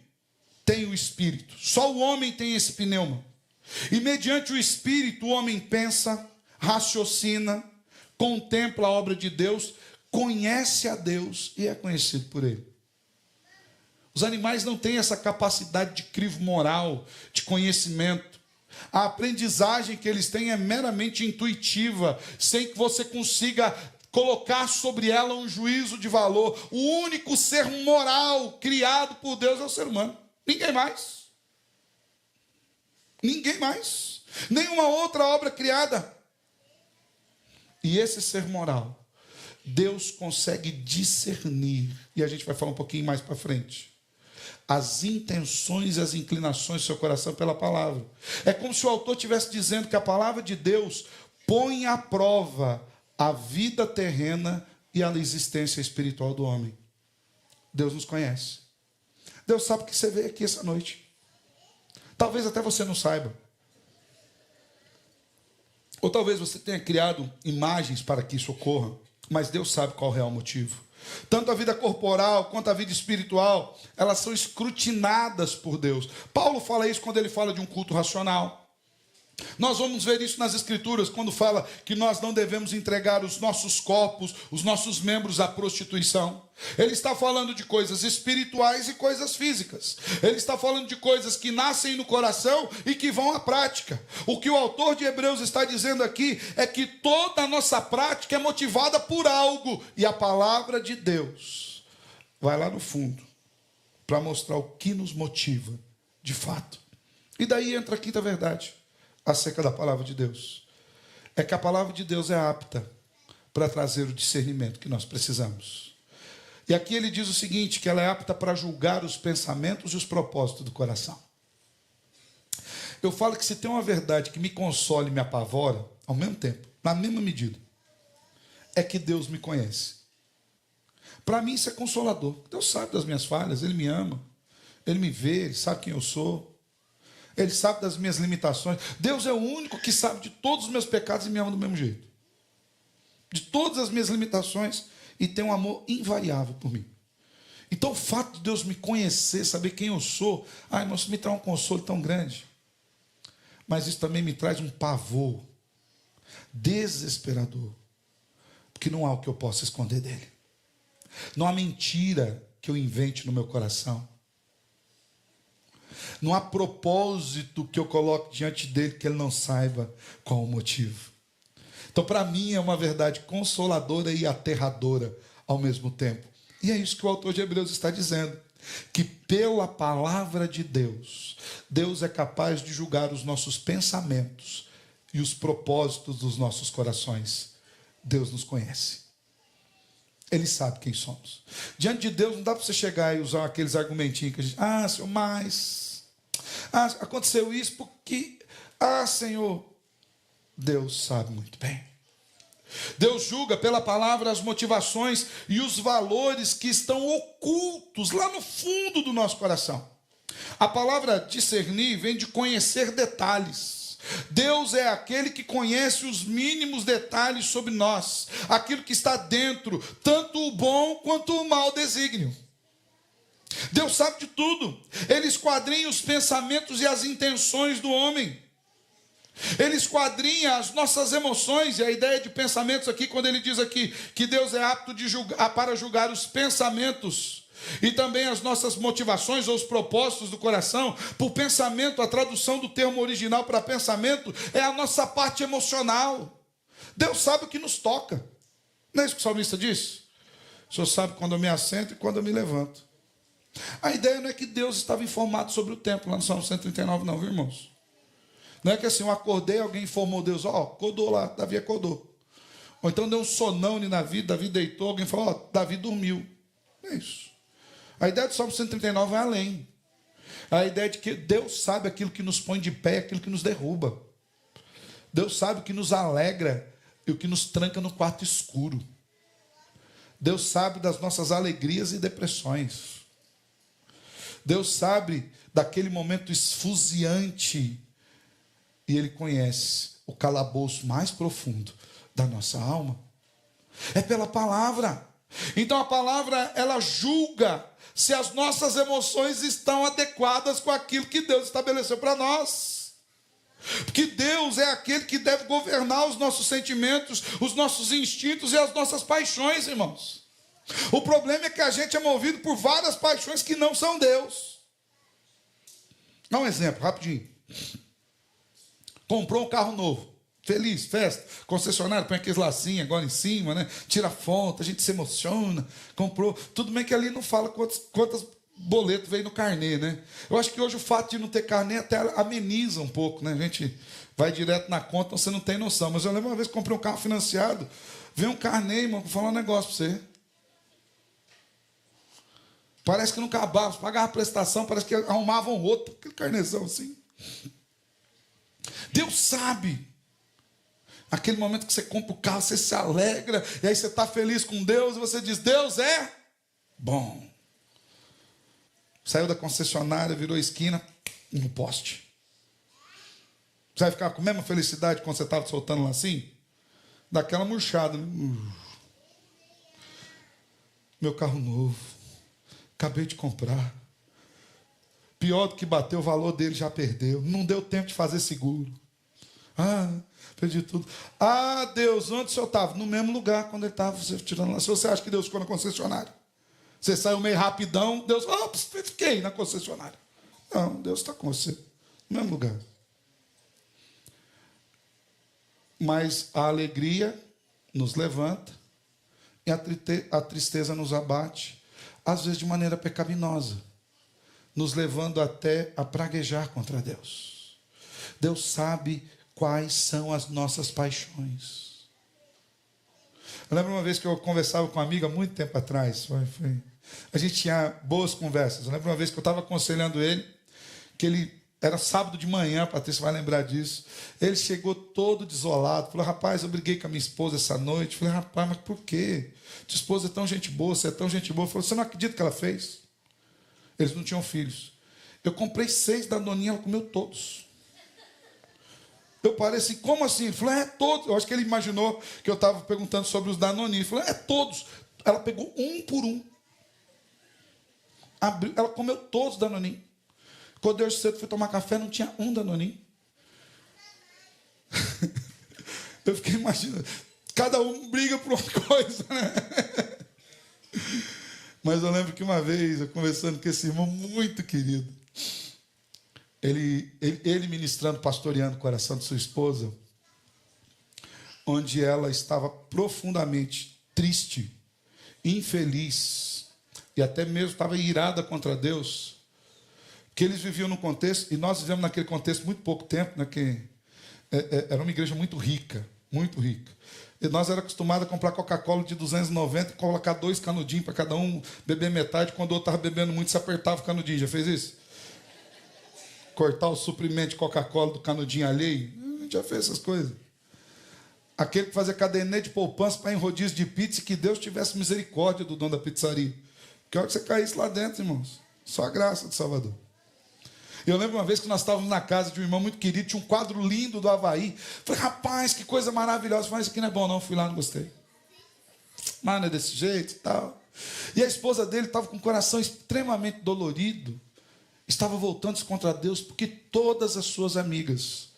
tem o espírito, só o homem tem esse pneuma. E mediante o espírito, o homem pensa, raciocina, contempla a obra de Deus, conhece a Deus e é conhecido por ele. Os animais não têm essa capacidade de crivo moral, de conhecimento. A aprendizagem que eles têm é meramente intuitiva, sem que você consiga colocar sobre ela um juízo de valor. O único ser moral criado por Deus é o ser humano. Ninguém mais. Ninguém mais. Nenhuma outra obra criada. E esse ser moral, Deus consegue discernir, e a gente vai falar um pouquinho mais para frente, as intenções e as inclinações do seu coração pela palavra. É como se o autor estivesse dizendo que a palavra de Deus põe à prova a vida terrena e a existência espiritual do homem. Deus nos conhece. Deus sabe que você veio aqui essa noite. Talvez até você não saiba. Ou talvez você tenha criado imagens para que isso ocorra, mas Deus sabe qual é o real motivo. Tanto a vida corporal quanto a vida espiritual, elas são escrutinadas por Deus. Paulo fala isso quando ele fala de um culto racional. Nós vamos ver isso nas Escrituras, quando fala que nós não devemos entregar os nossos corpos, os nossos membros à prostituição. Ele está falando de coisas espirituais e coisas físicas. Ele está falando de coisas que nascem no coração e que vão à prática. O que o autor de Hebreus está dizendo aqui é que toda a nossa prática é motivada por algo. E a palavra de Deus vai lá no fundo para mostrar o que nos motiva de fato. E daí entra a quinta verdade acerca da palavra de Deus. É que a palavra de Deus é apta para trazer o discernimento que nós precisamos. E aqui ele diz o seguinte, que ela é apta para julgar os pensamentos e os propósitos do coração. Eu falo que se tem uma verdade que me consola e me apavora, ao mesmo tempo, na mesma medida, é que Deus me conhece. Para mim isso é consolador. Deus sabe das minhas falhas, Ele me ama, Ele me vê, Ele sabe quem eu sou. Ele sabe das minhas limitações. Deus é o único que sabe de todos os meus pecados e me ama do mesmo jeito. De todas as minhas limitações, e tem um amor invariável por mim. Então o fato de Deus me conhecer, saber quem eu sou, irmão, isso me traz um consolo tão grande. Mas isso também me traz um pavor desesperador. Porque não há o que eu possa esconder dele. Não há mentira que eu invente no meu coração. Não há propósito que eu coloque diante dele que ele não saiba qual o motivo. Então, para mim, é uma verdade consoladora e aterradora ao mesmo tempo. E é isso que o autor de Hebreus está dizendo. Que pela palavra de Deus, Deus é capaz de julgar os nossos pensamentos e os propósitos dos nossos corações. Deus nos conhece. Ele sabe quem somos. Diante de Deus não dá para você chegar e usar aqueles argumentinhos que a gente... Senhor, mas... aconteceu isso porque... Senhor... Deus sabe muito bem. Deus julga pela palavra as motivações e os valores que estão ocultos lá no fundo do nosso coração. A palavra discernir vem de conhecer detalhes. Deus é aquele que conhece os mínimos detalhes sobre nós, aquilo que está dentro, tanto o bom quanto o mau desígnio. Deus sabe de tudo. Ele esquadrinha os pensamentos e as intenções do homem. Ele esquadrinha as nossas emoções. E a ideia de pensamentos aqui, quando ele diz aqui que Deus é apto de julgar, para julgar os pensamentos E também as nossas motivações ou os propósitos do coração. Por pensamento, a tradução do termo original para pensamento é a nossa parte emocional. Deus sabe o que nos toca. Não é isso que o salmista disse? O Senhor sabe quando eu me assento e quando eu me levanto. A ideia não é que Deus estava informado sobre o tempo lá no Salmo 139, não, viu, irmãos? Não é que assim, eu acordei, alguém informou Deus, acordou lá, Davi acordou. Ou então deu um sonão na vida, Davi deitou, alguém falou, Davi dormiu. É isso. A ideia do Salmo 139 vai além. A ideia de que Deus sabe aquilo que nos põe de pé, aquilo que nos derruba. Deus sabe o que nos alegra e o que nos tranca no quarto escuro. Deus sabe das nossas alegrias e depressões. Deus sabe daquele momento esfuziante. E Ele conhece o calabouço mais profundo da nossa alma. É pela palavra. Então a palavra, ela julga se as nossas emoções estão adequadas com aquilo que Deus estabeleceu para nós. Porque Deus é aquele que deve governar os nossos sentimentos, os nossos instintos e as nossas paixões, irmãos. O problema é que a gente é movido por várias paixões que não são Deus. Dá um exemplo, rapidinho. Comprou um carro novo. Feliz, festa, concessionário, põe aqueles lacinhos agora em cima, né? Tira foto, a gente se emociona, comprou. Tudo bem que ali não fala quantas boletos veio no carnê, né? Eu acho que hoje o fato de não ter carnê até ameniza um pouco, né? A gente vai direto na conta, então você não tem noção. Mas eu lembro uma vez que comprei um carro financiado, veio um carnê, irmão, vou falar um negócio para você. Parece que não acabava, pagava a prestação, parece que arrumavam outro, aquele carnezão assim. Deus sabe. Aquele momento que você compra o carro, você se alegra, e aí você está feliz com Deus, e você diz, Deus é bom. Saiu da concessionária, virou esquina, no poste. Você vai ficar com a mesma felicidade quando você estava soltando lá assim? Daquela murchada. Né? Meu carro novo, acabei de comprar. Pior do que bater, o valor dele já perdeu. Não deu tempo de fazer seguro. Perdi tudo. Deus, onde o senhor estava? No mesmo lugar quando ele estava você tirando lá. Se você acha que Deus ficou na concessionária, você saiu meio rapidão, Deus, fiquei na concessionária. Não, Deus está com você. No mesmo lugar. Mas a alegria nos levanta e a tristeza nos abate, às vezes de maneira pecaminosa, nos levando até a praguejar contra Deus. Deus sabe quais são as nossas paixões. Eu lembro uma vez que eu conversava com uma amiga muito tempo atrás. A gente tinha boas conversas. Eu lembro uma vez que eu estava aconselhando ele, que ele era sábado de manhã, a Patrícia vai lembrar disso. Ele chegou todo desolado. Falou, rapaz, eu briguei com a minha esposa essa noite. Falei, rapaz, mas por quê? Tua esposa é tão gente boa, você é tão gente boa. Ele falou, você não acredita que ela fez? Eles não tinham filhos. Eu comprei 6 Danoninha, ela comeu todos. Eu parei assim, como assim? Ele falou, todos. Eu acho que ele imaginou que eu estava perguntando sobre os Danoninhos. Ele falou, todos. Ela pegou um por um. Ela comeu todos os Danoninhos. Quando eu cedo fui tomar café, não tinha um Danoninho. Eu fiquei imaginando. Cada um briga por uma coisa, né? Mas eu lembro que uma vez, eu conversando com esse irmão muito querido, ele ministrando, pastoreando o coração de sua esposa, onde ela estava profundamente triste, infeliz, e até mesmo estava irada contra Deus, que eles viviam num contexto, e nós vivemos naquele contexto muito pouco tempo, né, que era uma igreja muito rica, muito rica. E nós era acostumados a comprar Coca-Cola de 290 e colocar 2 canudinhos para cada um beber metade. Quando o outro estava bebendo muito, se apertava o canudinho. Já fez isso? Cortar o suprimento de Coca-Cola do canudinho alheio? A gente já fez essas coisas. Aquele que fazia caderneta de poupança para ir em rodízio de pizza, que Deus tivesse misericórdia do dono da pizzaria. Que hora que você caísse lá dentro, irmãos? Só a graça de Salvador. Eu lembro uma vez que nós estávamos na casa de um irmão muito querido, tinha um quadro lindo do Havaí. Falei, rapaz, que coisa maravilhosa. Falei, isso aqui não é bom não, fui lá, não gostei. Mas não é desse jeito e tal. E a esposa dele estava com o coração extremamente dolorido. Estava voltando-se contra Deus, porque todas as suas amigas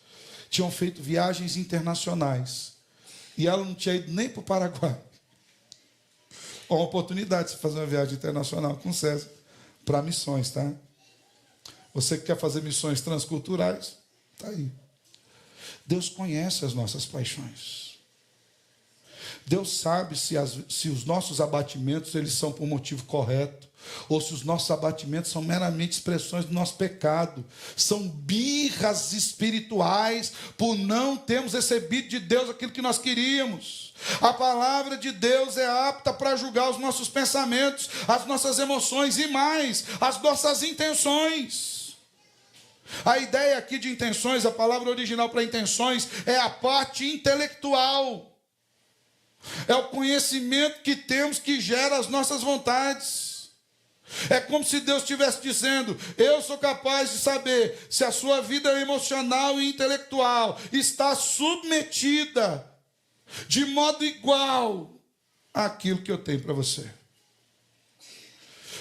tinham feito viagens internacionais. E ela não tinha ido nem para o Paraguai. Ó, uma oportunidade de você fazer uma viagem internacional com o César para missões, tá? Você que quer fazer missões transculturais, tá aí. Deus conhece as nossas paixões. Deus sabe se os nossos abatimentos eles são por motivo correto, ou se os nossos abatimentos são meramente expressões do nosso pecado. São birras espirituais por não termos recebido de Deus aquilo que nós queríamos. A palavra de Deus é apta para julgar os nossos pensamentos, as nossas emoções e mais, as nossas intenções. A ideia aqui de intenções, a palavra original para intenções é a parte intelectual. É o conhecimento que temos que gera as nossas vontades. É como se Deus estivesse dizendo: eu sou capaz de saber se a sua vida emocional e intelectual está submetida de modo igual àquilo que eu tenho para você.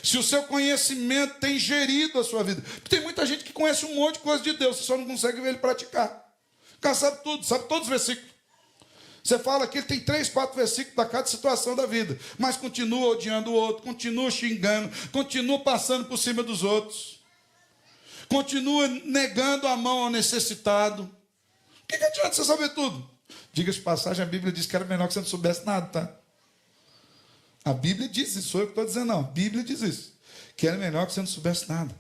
Se o seu conhecimento tem gerido a sua vida. Porque tem muita gente que conhece um monte de coisa de Deus, você só não consegue ver ele praticar. O cara sabe tudo, sabe todos os versículos. Você fala que ele tem 3, 4 versículos para cada situação da vida, mas continua odiando o outro, continua xingando, continua passando por cima dos outros, continua negando a mão ao necessitado. O que adianta você saber tudo? Diga-se de passagem, a Bíblia diz que era melhor que você não soubesse nada, tá? A Bíblia diz isso, sou eu que estou dizendo, não. A Bíblia diz isso, que era melhor que você não soubesse nada.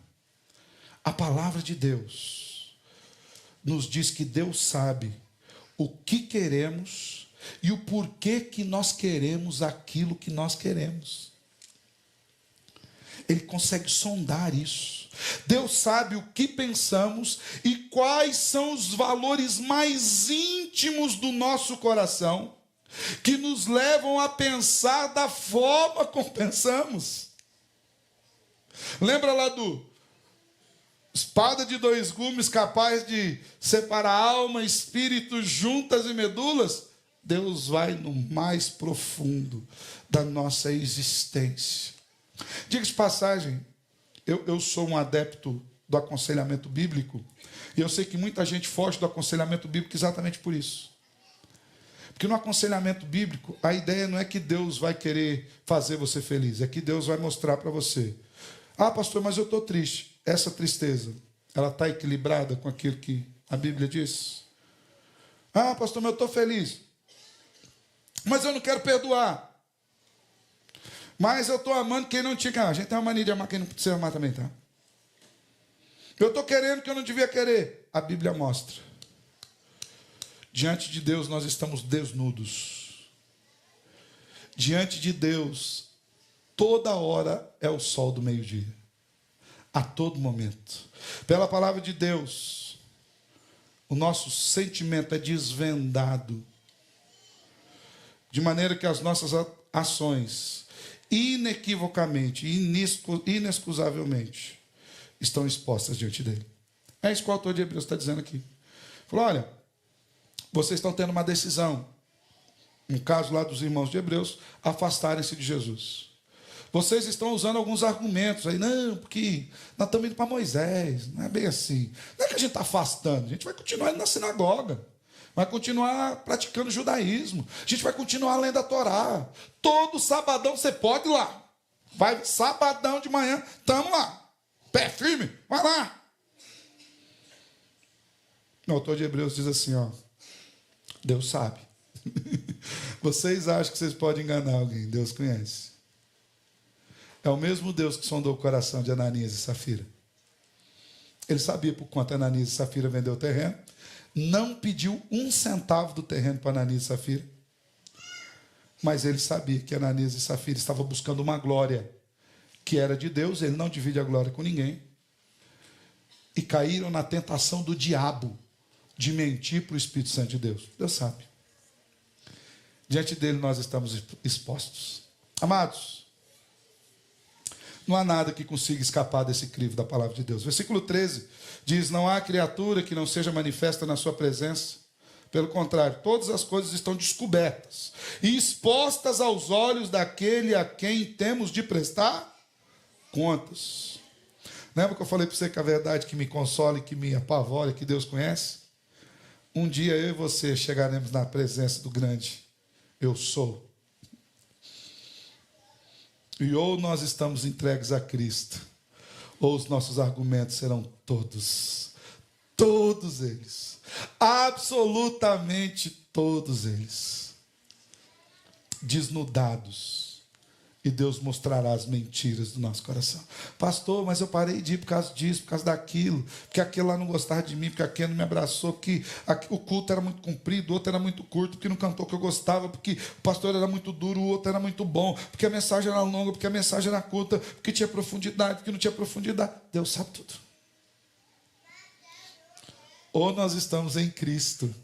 A palavra de Deus nos diz que Deus sabe o que queremos e o porquê que nós queremos aquilo que nós queremos. Ele consegue sondar isso. Deus sabe o que pensamos e quais são os valores mais íntimos do nosso coração que nos levam a pensar da forma como pensamos. Lembra lá do espada de 2 gumes capaz de separar alma, espírito, juntas e medulas? Deus vai no mais profundo da nossa existência. Diga de passagem, eu sou um adepto do aconselhamento bíblico, e eu sei que muita gente foge do aconselhamento bíblico exatamente por isso. Porque no aconselhamento bíblico, a ideia não é que Deus vai querer fazer você feliz, é que Deus vai mostrar para você: ah, pastor, mas eu estou triste. Essa tristeza, ela está equilibrada com aquilo que a Bíblia diz? Ah, pastor, mas eu estou feliz, mas eu não quero perdoar. Mas eu estou amando quem não tinha que amar. A gente tem uma mania de amar quem não precisa amar também, tá? Eu estou querendo o que eu não devia querer. A Bíblia mostra. Diante de Deus nós estamos desnudos. Diante de Deus, toda hora é o sol do meio-dia. A todo momento. Pela palavra de Deus, o nosso sentimento é desvendado. De maneira que as nossas ações, inequivocamente, inexcusavelmente, estão expostas diante dele. É isso que o autor de Hebreus está dizendo aqui. Falou: olha, vocês estão tendo uma decisão. No caso lá dos irmãos de Hebreus, afastarem-se de Jesus. Vocês estão usando alguns argumentos aí, não, porque nós estamos indo para Moisés, não é bem assim. Não é que a gente está afastando, a gente vai continuar indo na sinagoga, vai continuar praticando o judaísmo, a gente vai continuar lendo a Torá. Todo sabadão você pode ir lá. Vai sabadão de manhã, estamos lá. Pé firme, vai lá. O autor de Hebreus diz assim, ó: Deus sabe. Vocês acham que vocês podem enganar alguém, Deus conhece. É o mesmo Deus que sondou o coração de Ananias e Safira. Ele sabia por quanto Ananias e Safira vendeu o terreno. Não pediu 1 centavo do terreno para Ananias e Safira. Mas ele sabia que Ananias e Safira estavam buscando uma glória que era de Deus. Ele não divide a glória com ninguém. E caíram na tentação do diabo de mentir para o Espírito Santo de Deus. Deus sabe. Diante dele nós estamos expostos. Amados, não há nada que consiga escapar desse crivo da palavra de Deus. Versículo 13 diz: não há criatura que não seja manifesta na sua presença. Pelo contrário, todas as coisas estão descobertas e expostas aos olhos daquele a quem temos de prestar contas. Lembra que eu falei para você que a verdade que me consola e que me apavora, que Deus conhece? Um dia eu e você chegaremos na presença do grande Eu Sou. E ou nós estamos entregues a Cristo, ou os nossos argumentos serão todos eles, absolutamente todos eles, desnudados. E Deus mostrará as mentiras do nosso coração. Pastor, mas eu parei de ir por causa disso, por causa daquilo, porque aquele lá não gostava de mim, porque aquele não me abraçou, porque o culto era muito comprido, o outro era muito curto, porque não cantou o que eu gostava, porque o pastor era muito duro, o outro era muito bom, porque a mensagem era longa, porque a mensagem era curta, porque tinha profundidade, porque não tinha profundidade. Deus sabe tudo. Ou nós estamos em Cristo.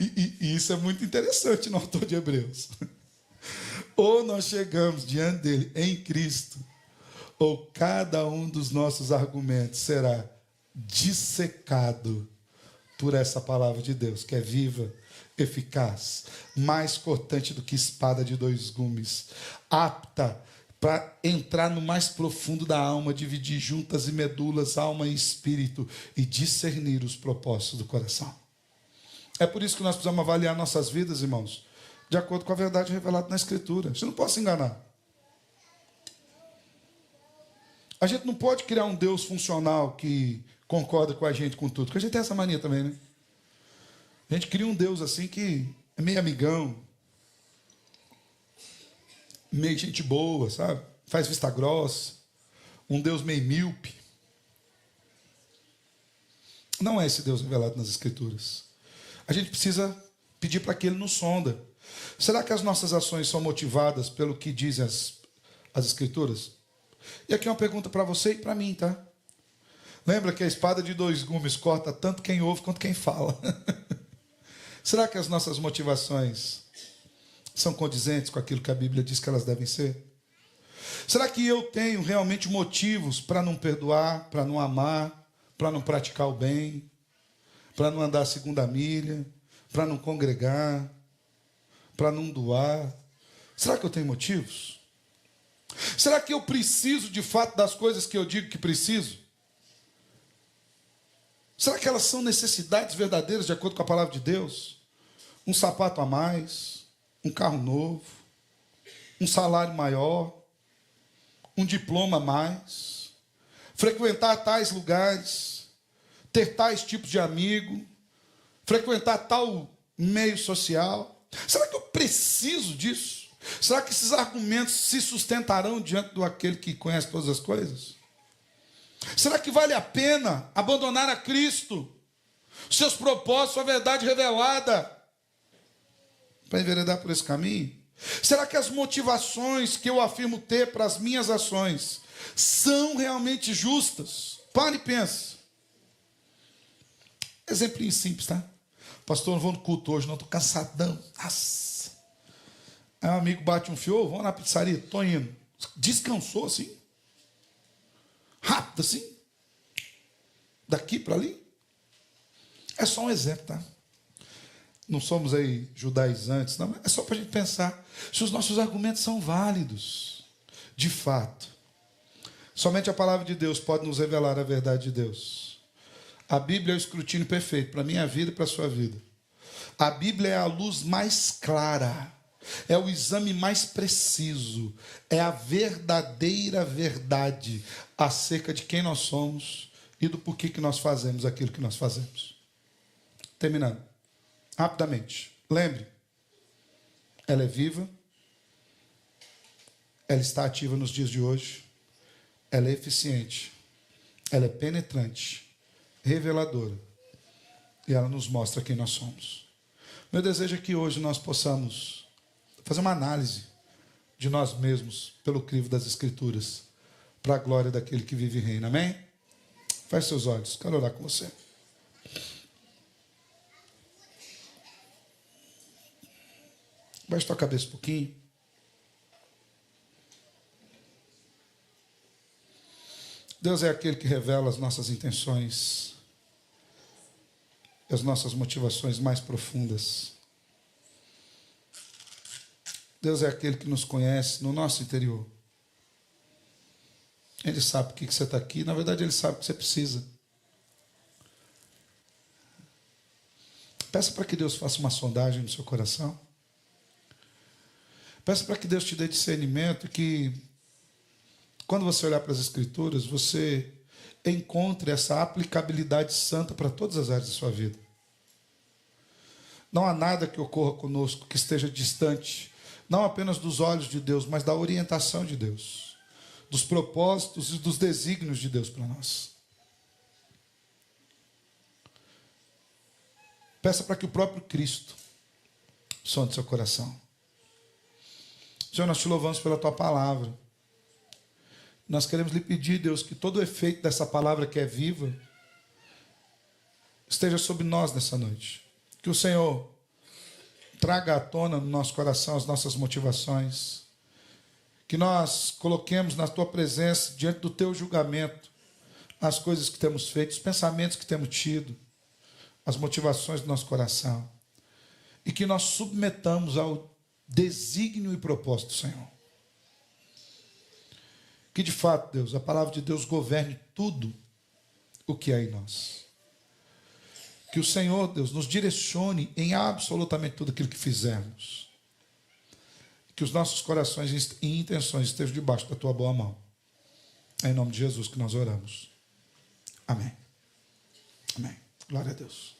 E isso é muito interessante no autor de Hebreus. Ou nós chegamos diante dele em Cristo, ou cada um dos nossos argumentos será dissecado por essa palavra de Deus, que é viva, eficaz, mais cortante do que espada de dois gumes, apta para entrar no mais profundo da alma, dividir juntas e medulas, alma e espírito, e discernir os propósitos do coração. É por isso que nós precisamos avaliar nossas vidas, irmãos, de acordo com a verdade revelada na Escritura. Você não pode se enganar. A gente não pode criar um Deus funcional que concorda com a gente com tudo, porque a gente tem essa mania também, né? A gente cria um Deus assim que é meio amigão, meio gente boa, sabe? Faz vista grossa, um Deus meio míope. Não é esse Deus revelado nas Escrituras. A gente precisa pedir para que Ele nos sonda. Será que as nossas ações são motivadas pelo que dizem as Escrituras? E aqui é uma pergunta para você e para mim, tá? Lembra que a espada de dois gumes corta tanto quem ouve quanto quem fala. Será que as nossas motivações são condizentes com aquilo que a Bíblia diz que elas devem ser? Será que eu tenho realmente motivos para não perdoar, para não amar, para não praticar o bem, para não andar a segunda milha, para não congregar, para não doar? Será que eu tenho motivos? Será que eu preciso de fato das coisas que eu digo que preciso? Será que elas são necessidades verdadeiras de acordo com a palavra de Deus? Um sapato a mais, um carro novo, um salário maior, um diploma a mais, frequentar tais lugares, ter tais tipos de amigo, frequentar tal meio social? Será que eu preciso disso? Será que esses argumentos se sustentarão diante do aquele que conhece todas as coisas? Será que vale a pena abandonar a Cristo, seus propósitos, sua verdade revelada, para enveredar por esse caminho? Será que as motivações que eu afirmo ter para as minhas ações são realmente justas? Pare e pense. Exemplinho simples, tá? Pastor, não vou no culto hoje, não, estou cansadão. Nossa. Aí um amigo bate um fio, vamos na pizzaria, estou indo. Descansou assim, rápido assim, daqui para ali. É só um exemplo, tá? Não somos aí judaizantes, não, é só para a gente pensar se os nossos argumentos são válidos, de fato. Somente a palavra de Deus pode nos revelar a verdade de Deus. A Bíblia é o escrutínio perfeito para a minha vida e para a sua vida. A Bíblia é a luz mais clara, é o exame mais preciso, é a verdadeira verdade acerca de quem nós somos e do porquê que nós fazemos aquilo que nós fazemos. Terminando, rapidamente, lembre, ela é viva, ela está ativa nos dias de hoje, ela é eficiente, ela é penetrante, reveladora, e ela nos mostra quem nós somos. Meu desejo é que hoje nós possamos fazer uma análise de nós mesmos pelo crivo das Escrituras, para a glória daquele que vive e reina. Amém? Feche seus olhos, quero orar com você. Baixe tua cabeça um pouquinho. Deus é aquele que revela as nossas intenções, as nossas motivações mais profundas. Deus é aquele que nos conhece no nosso interior. Ele sabe por que você está aqui. Na verdade, Ele sabe o que você precisa. Peça para que Deus faça uma sondagem no seu coração. Peça para que Deus te dê discernimento, que quando você olhar para as Escrituras, você encontre essa aplicabilidade santa para todas as áreas da sua vida. Não há nada que ocorra conosco que esteja distante, não apenas dos olhos de Deus, mas da orientação de Deus, dos propósitos e dos desígnios de Deus para nós. Peça para que o próprio Cristo sonde seu coração. Senhor, nós te louvamos pela tua palavra. Nós queremos lhe pedir, Deus, que todo o efeito dessa palavra que é viva esteja sobre nós nessa noite. Que o Senhor traga à tona no nosso coração as nossas motivações. Que nós coloquemos na tua presença, diante do teu julgamento, as coisas que temos feito, os pensamentos que temos tido, as motivações do nosso coração. E que nós submetamos ao desígnio e propósito do Senhor. Que de fato, Deus, a palavra de Deus governe tudo o que há em nós. Que o Senhor, Deus, nos direcione em absolutamente tudo aquilo que fizermos. Que os nossos corações e intenções estejam debaixo da tua boa mão. É em nome de Jesus que nós oramos. Amém. Amém. Glória a Deus.